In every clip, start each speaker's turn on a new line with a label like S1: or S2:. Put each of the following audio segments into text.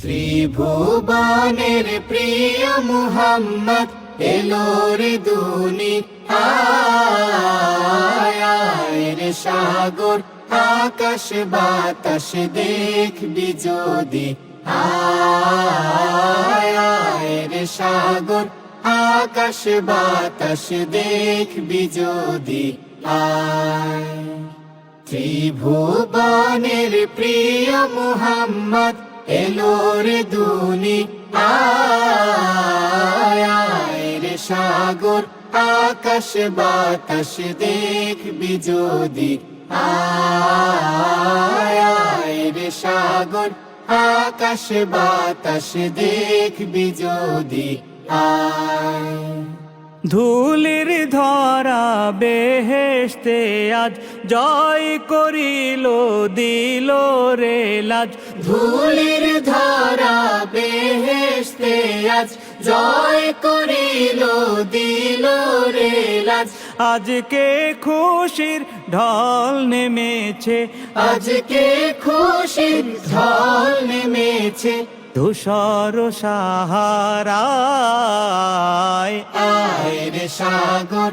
S1: ত্রিভুবনের প্রিয় মুহাম্মদ এলো রে দুনিয়ায় রে সাগর আকাশ বাতাস দেখবি যদি আয় রে সাগর আকাশ বাতাস দেখবি যদি আয় ত্রিভুবনের প্রিয় মুহাম্মদ এলো রে দুনিয়ায় রে সাগর আকাশ বাতাস দেখবি যদি আয় রে সাগর আকাশ বাতাস দেখবি যদি আয়
S2: ধুলির ধরা বেহেশতে আজ জয় করিল দিল রে লাজ।
S1: ধুলির ধরা বেহেশতে আজ জয় করিল দিল রে লাজ।
S2: আজকে খুশির ঢল নেমেছে,
S1: আজকে খুশির ঢল নেমেছে
S2: ধূসর সাহারায়।
S1: আয় রে সাগর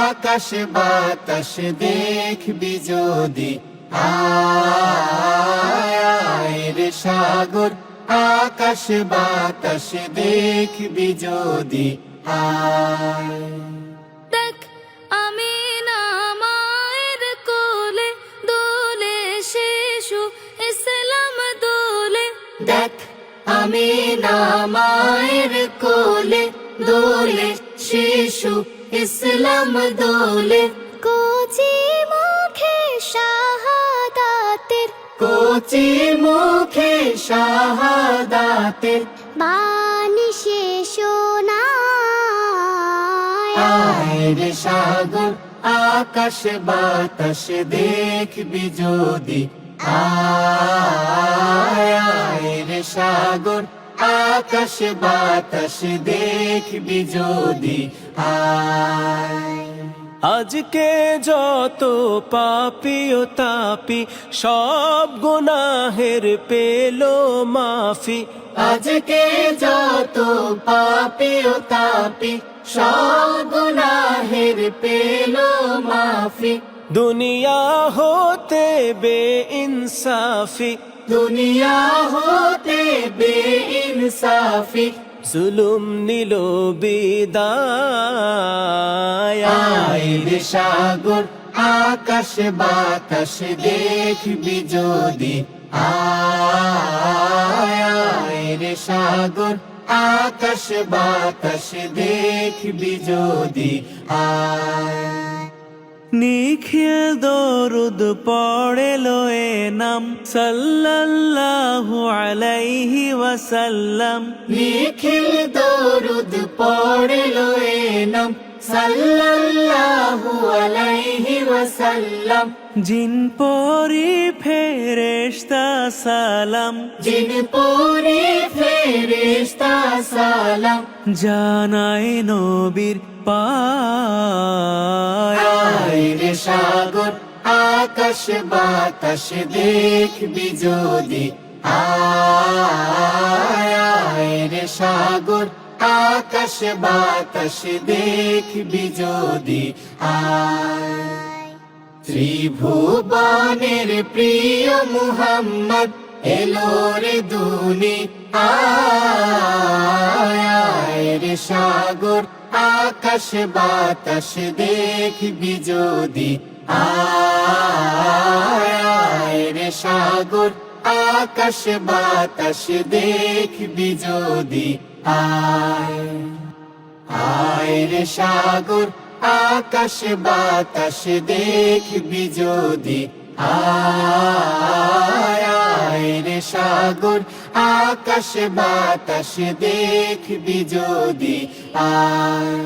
S1: আকাশ বাতাস দেখবি যদি আয় রে সাগর আকাশ বাতাস দেখবি যদি আয়
S3: দেখ আমিনা মায়ের কোলে দোলে শিশু ইসলাম দোলে।
S1: দেখ আমিনা মায়ের কোলে দোলে শিশু ইসলাম দোলে।
S3: কচি মুখে শাহাদাতের
S1: কচি মুখে শাহাদাতের
S3: বাণী শেষ শোনায়।
S1: আয় রে সাগর আকাশ বাতাস দেখবি যদি আয় রে সাগর আকাশ বাতাস দেখবি যদি আয়
S2: আজকে যত পাপী ও তাপি সব গুনাহের পেল মাফি।
S1: আজকে যত পাপী ও তাপি সব গুনাহের পেল মাফি।
S2: দুনিয়া হতে বেইনসাফি,
S1: দুনিয়া হতে বেইনসাফি
S2: জুলুম নিল বিদায়।
S1: আয় রে সাগর আকাশ বাতাস দেখবি যদি আয় রে সাগর আকাশ বাতাস দেখবি যদি আয়
S2: নিখিল দরুদ পড়ে লয়ে নাম সাল্লাল্লাহু আলাইহি ওয়াসাল্লাম।
S1: নিখিল দরুদ পড়লো এ নাম সাল্লাল্লাহু আলাইহি ওয়াসাল্লাম।
S2: জিন পরি ফেরেশতা সালাম,
S1: জিন পরি ফেরেশতা সালাম
S2: জানাই নবীর পায়।
S1: আয় রে সাগর আকাশ বাতাস দেখবি যদি আয় রে সাগর আকাশ বাতাস দেখবি যদি আয় ত্রিভুবনের প্রিয় মুহাম্মদ এলো রে দুনিয়ায় রে সাগর আকাশ বাতাস দেখবি যদি আয় রে সাগর আকাশ বাতাস দেখবি যদি আয় রে সাগর আকাশ বাতাস দেখবি যদি আয় রে সাগর আকাশ বাতাস দেখবি যদি আয়